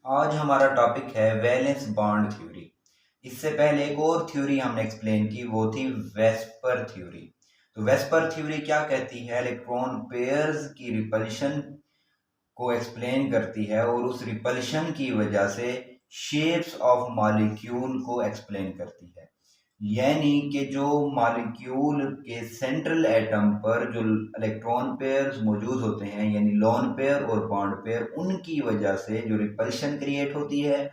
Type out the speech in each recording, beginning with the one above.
आज हमारा टॉपिक है वैलेंस बॉन्ड थ्योरी। इससे पहले एक और थ्योरी हमने एक्सप्लेन की, वो थी वेस्पर थ्योरी। तो वेस्पर थ्योरी क्या कहती है? इलेक्ट्रॉन पेयर्स की रिपल्शन को एक्सप्लेन करती है और उस रिपल्शन की वजह से शेप्स ऑफ मॉलिक्यूल को एक्सप्लेन करती है। यानी कि जो मॉलिक्यूल के सेंट्रल एटम पर जो इलेक्ट्रॉन पेयर्स मौजूद होते हैं, यानी लोन पेयर और बॉन्ड पेयर, उनकी वजह से जो रिपल्शन क्रिएट होती है,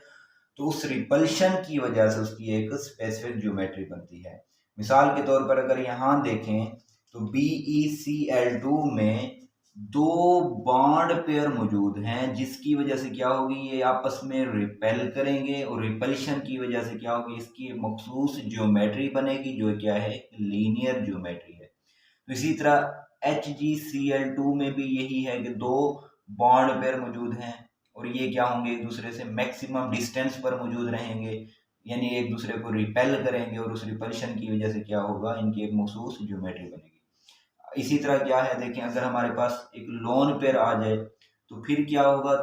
तो उस रिपल्शन की वजह से उसकी एक स्पेसिफिक ज्योमेट्री बनती है। मिसाल के तौर पर अगर यहाँ देखें तो BeCl2 में दो बॉन्ड पेयर मौजूद हैं, जिसकी वजह से क्या होगी, ये आपस में रिपेल करेंगे और रिपल्शन की वजह से क्या होगी, इसकी एक मखसूस ज्योमेट्री बनेगी जो क्या है, लीनियर ज्योमेट्री है। तो इसी तरह HgCl2 में भी यही है कि दो बॉन्ड पेयर मौजूद हैं और ये क्या होंगे, एक दूसरे से मैक्सिमम डिस्टेंस पर मौजूद रहेंगे, यानी एक दूसरे को रिपेल करेंगे और उस रिपल्शन की वजह से क्या होगा, इनकी एक मखसूस ज्योमेट्री बनेगी। इसी तरह क्या है, देखें अगर हमारे पास एक लोन पेयर आ जाए तो फिर क्या होगा,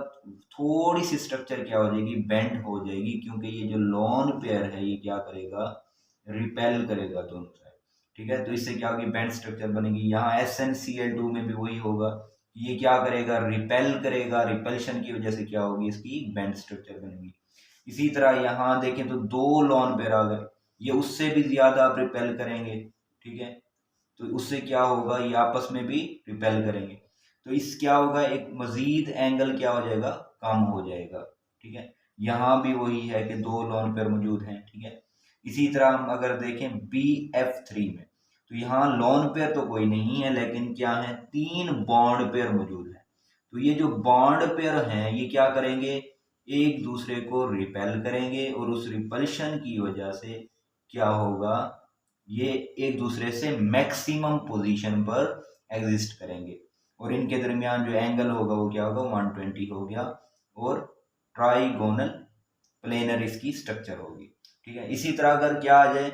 थोड़ी सी स्ट्रक्चर क्या हो जाएगी, बेंड हो जाएगी, क्योंकि ये जो लोन पेयर है ये क्या करेगा, रिपेल करेगा दोनों साइड। ठीक है, तो इससे क्या होगी, बेंड स्ट्रक्चर बनेगी। यहाँ SnCl2 में भी वही होगा, ये क्या करेगा, रिपेल करेगा, रिपल्शन की वजह से क्या होगी, इसकी बेंड स्ट्रक्चर बनेगी। इसी तरह यहाँ देखें तो दो लोन पेयर आ गए, ये उससे भी ज्यादा आप रिपेल करेंगे। ठीक है, तो उससे क्या होगा, ये आपस में भी रिपेल करेंगे, तो इस क्या होगा, एक मजीद एंगल क्या हो जाएगा, कम हो जाएगा। ठीक है, यहाँ भी वही है कि दो लोन पेयर मौजूद हैं। ठीक है, इसी तरह हम अगर देखें BF3 में, तो यहाँ लोन पेयर तो कोई नहीं है, लेकिन क्या है, तीन बॉन्ड पेयर मौजूद है। तो ये जो बॉन्ड पेयर हैं ये क्या करेंगे, एक दूसरे को रिपेल करेंगे और उस रिपल्शन की वजह से क्या होगा, ये एक दूसरे से मैक्सिमम पोजीशन पर एग्जिस्ट करेंगे और इनके दरमियान जो एंगल होगा वो क्या होगा, 120 हो गया और ट्राइगोनल प्लेनर इसकी स्ट्रक्चर होगी। ठीक है, इसी तरह अगर क्या आ जाए,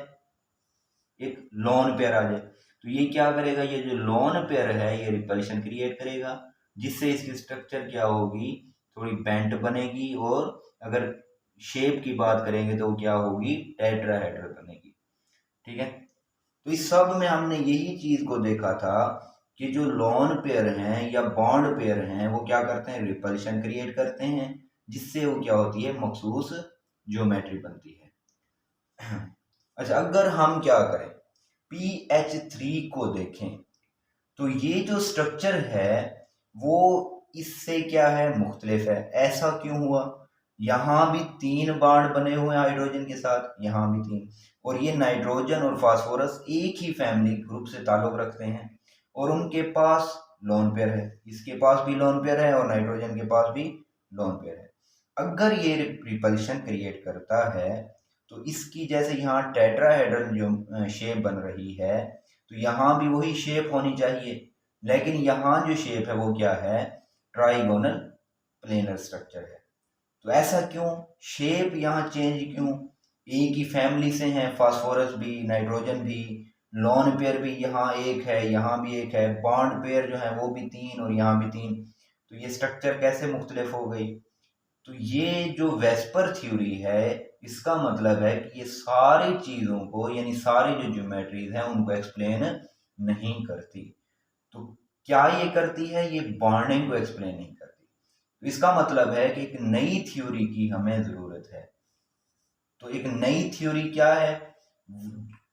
एक लोन पेयर आ जाए, तो ये क्या करेगा, ये जो लोन पेयर है ये रिपल्शन क्रिएट करेगा, जिससे इसकी स्ट्रक्चर क्या होगी, थोड़ी बेंट बनेगी, और अगर शेप की बात करेंगे तो क्या होगी, टेट्राहेड्रल बनेगी। ठीक है, तो इस सब में हमने यही चीज को देखा था कि जो लोन पेयर हैं या बॉन्ड पेयर हैं वो क्या करते हैं, रिपल्शन क्रिएट करते हैं, जिससे वो क्या होती है, मखसूस ज्योमेट्री बनती है। अच्छा, अगर हम क्या करें, PH3 को देखें, तो ये जो स्ट्रक्चर है वो इससे क्या है, मुख्तलिफ है। ऐसा क्यों हुआ, यहाँ भी तीन बॉन्ड बने हुए हैं हाइड्रोजन के साथ, यहाँ भी तीन, और ये नाइट्रोजन और फास्फोरस एक ही फैमिली ग्रुप से ताल्लुक रखते हैं और उनके पास लोन पेयर है, इसके पास भी लोन पेयर है और नाइट्रोजन के पास भी लोन पेयर है। अगर ये रिपल्शन क्रिएट करता है तो इसकी जैसे यहाँ टेट्राहेड्रल जो शेप बन रही है, तो यहाँ भी वही शेप होनी चाहिए, लेकिन यहाँ जो शेप है वो क्या है, ट्राइगोनल प्लेनर स्ट्रक्चर है। तो ऐसा क्यों, शेप यहाँ चेंज क्यों, एक ही फैमिली से हैं, फास्फोरस भी नाइट्रोजन भी, लोन पेयर भी यहाँ एक है यहाँ भी एक है, बॉन्ड पेयर जो है वो भी तीन और यहाँ भी तीन, तो ये स्ट्रक्चर कैसे मुख्तलिफ हो गई। तो ये जो वेस्पर थ्योरी है, इसका मतलब है कि ये सारी चीजों को, यानी सारी जो ज्योमेट्रीज हैं उनको एक्सप्लेन नहीं करती। तो क्या ये करती है, ये बॉन्डिंग को एक्सप्लेन नहीं करती। तो इसका मतलब है कि एक नई थ्योरी की हमें जरूरत है। तो एक नई थ्योरी क्या है,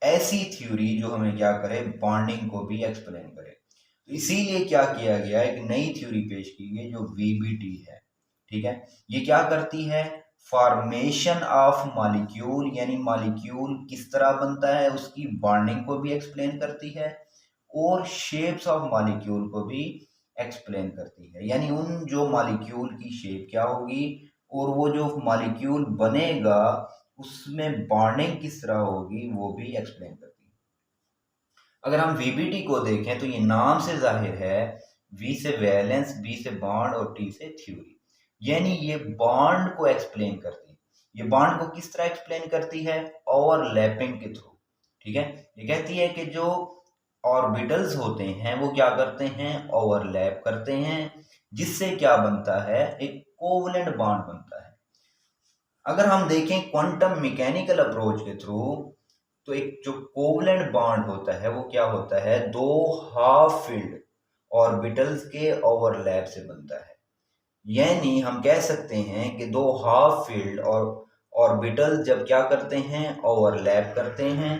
ऐसी थ्योरी जो हमें क्या करे, बॉन्डिंग को भी एक्सप्लेन करे। तो इसीलिए क्या किया गया, एक नई थ्योरी पेश की गई जो VBT है। ठीक है, ये क्या करती है, फॉर्मेशन ऑफ मॉलिक्यूल, यानी मॉलिक्यूल किस तरह बनता है उसकी बॉन्डिंग को भी एक्सप्लेन करती है और शेप्स ऑफ मॉलिक्यूल को भी एक्सप्लेन करती है, यानी उन जो मॉलिक्यूल की शेप क्या होगी और वो जो मॉलिक्यूल बनेगा उसमें बॉन्डिंग किस तरह होगी वो भी एक्सप्लेन करती है। अगर हम VBT को देखें तो ये नाम से जाहिर है, V से वैलेंस, B से बॉन्ड और T से थ्योरी, यानी ये बॉन्ड को एक्सप्लेन करती है। ये बॉन्ड को किस तरह एक्सप्लेन करती है, ओवरलैपिंग के थ्रू। ठीक है, ये कहती है कि जो ऑर्बिटल्स होते हैं वो क्या करते हैं, ओवरलैप करते हैं, जिससे क्या बनता है, एक कोवलेंट बॉन्ड बनता है। अगर हम देखें क्वांटम मैकेनिकल अप्रोच के थ्रू, तो एक जो कोवलेंट बॉन्ड होता है वो क्या होता है, दो हाफ फील्ड ऑर्बिटल्स के ओवरलैप से बनता है। यानी हम कह सकते हैं कि दो हाफ फील्ड और ऑर्बिटल जब क्या करते हैं, ओवरलैप करते हैं,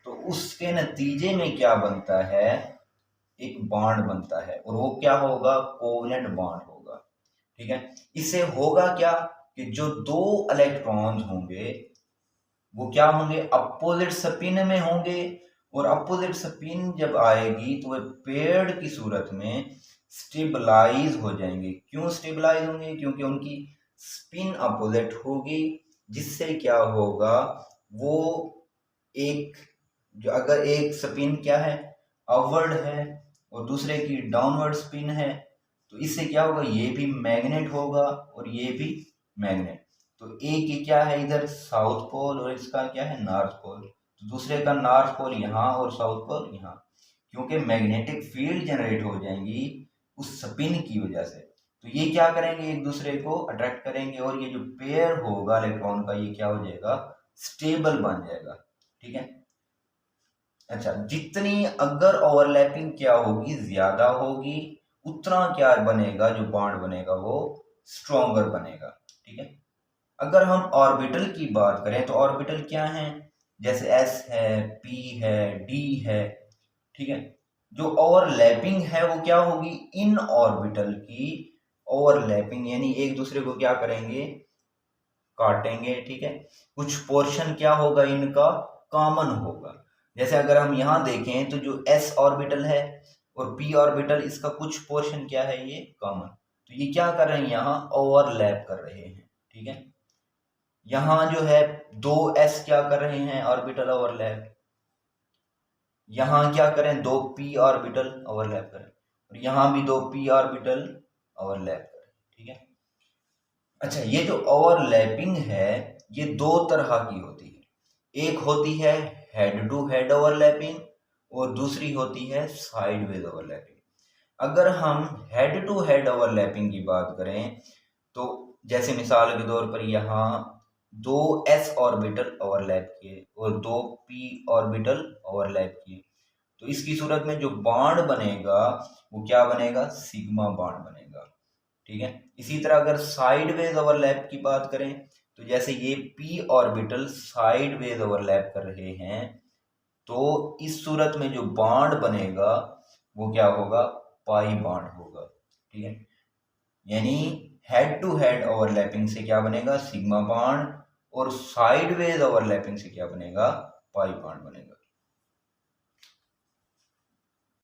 तो उसके नतीजे में क्या बनता है, एक बॉन्ड बनता है, और वो क्या होगा, कोवलेंट बॉन्ड होगा। ठीक है, इससे होगा क्या कि जो दो इलेक्ट्रॉन्स होंगे वो क्या होंगे, अपोजिट स्पिन में होंगे, और अपोजिट स्पिन जब आएगी तो वह पेड़ की सूरत में स्टेबलाइज हो जाएंगे। क्यों स्टेबलाइज होंगे, क्योंकि उनकी स्पिन अपोजिट होगी, जिससे क्या होगा, वो एक जो अगर एक स्पिन क्या है, अपवर्ड है, और दूसरे की डाउनवर्ड स्पिन है, तो इससे क्या होगा, ये भी मैग्नेट होगा और ये भी मैग्नेट। तो एक ये क्या है इधर साउथ पोल और इसका क्या है नॉर्थ पोल, तो दूसरे का नॉर्थ पोल यहाँ और साउथ पोल यहाँ, क्योंकि मैग्नेटिक फील्ड जनरेट हो जाएंगी उस स्पिन की वजह से। तो ये क्या करेंगे, एक दूसरे को अट्रैक्ट करेंगे, और ये जो पेयर होगा इलेक्ट्रॉन का ये क्या हो जाएगा, स्टेबल बन जाएगा। ठीक है, अच्छा, जितनी अगर ओवरलैपिंग क्या होगी, ज्यादा होगी, उतना क्या बनेगा, जो बॉन्ड बनेगा वो स्ट्रॉन्गर बनेगा। ठीक है, अगर हम ऑर्बिटल की बात करें तो ऑर्बिटल क्या है, जैसे एस है, पी है, डी है। ठीक है, जो ओवरलैपिंग है वो क्या होगी, इन ऑर्बिटल की ओवरलैपिंग, यानी एक दूसरे को क्या करेंगे, काटेंगे। ठीक है, कुछ पोर्शन क्या होगा इनका, कॉमन होगा। जैसे अगर हम यहाँ देखें तो जो एस ऑर्बिटल है और पी ऑर्बिटल, इसका कुछ पोर्शन क्या है, ये कॉमन। तो ये क्या कर रहे हैं, यहाँ ओवरलैप कर रहे हैं। ठीक है, यहाँ जो है दो एस क्या कर रहे हैं, ऑर्बिटल ओवरलैप, यहाँ क्या करें, दो पी ऑर्बिटल ओवरलैप करें, और यहाँ भी दो पी ऑर्बिटल ओवरलैप करें। ठीक है, अच्छा, ये जो ओवरलैपिंग है ये दो तरह की होती है, एक होती है हेड टू हेड ओवरलैपिंग और दूसरी होती है साइडवेज ओवरलैपिंग। अगर हम हेड टू हेड ओवरलैपिंग की बात करें तो जैसे मिसाल के तौर पर यहाँ दो एस ऑर्बिटल ओवरलैप किए और दो पी ऑर्बिटल ओवरलैप किए, तो इसकी सूरत में जो बॉन्ड बनेगा वो क्या बनेगा, सिग्मा बॉन्ड बनेगा। ठीक है, इसी तरह अगर साइडवेज ओवरलैप की बात करें तो जैसे ये पी ऑर्बिटल साइडवेज ओवरलैप कर रहे हैं, तो इस सूरत में जो बॉन्ड बनेगा वो क्या होगा, पाई बॉन्ड होगा। ठीक है, यानी हेड टू हेड ओवरलैपिंग से क्या बनेगा, सिग्मा बॉन्ड, और साइडवेज ओवरलैपिंग से क्या बनेगा, पाई बॉन्ड बनेगा।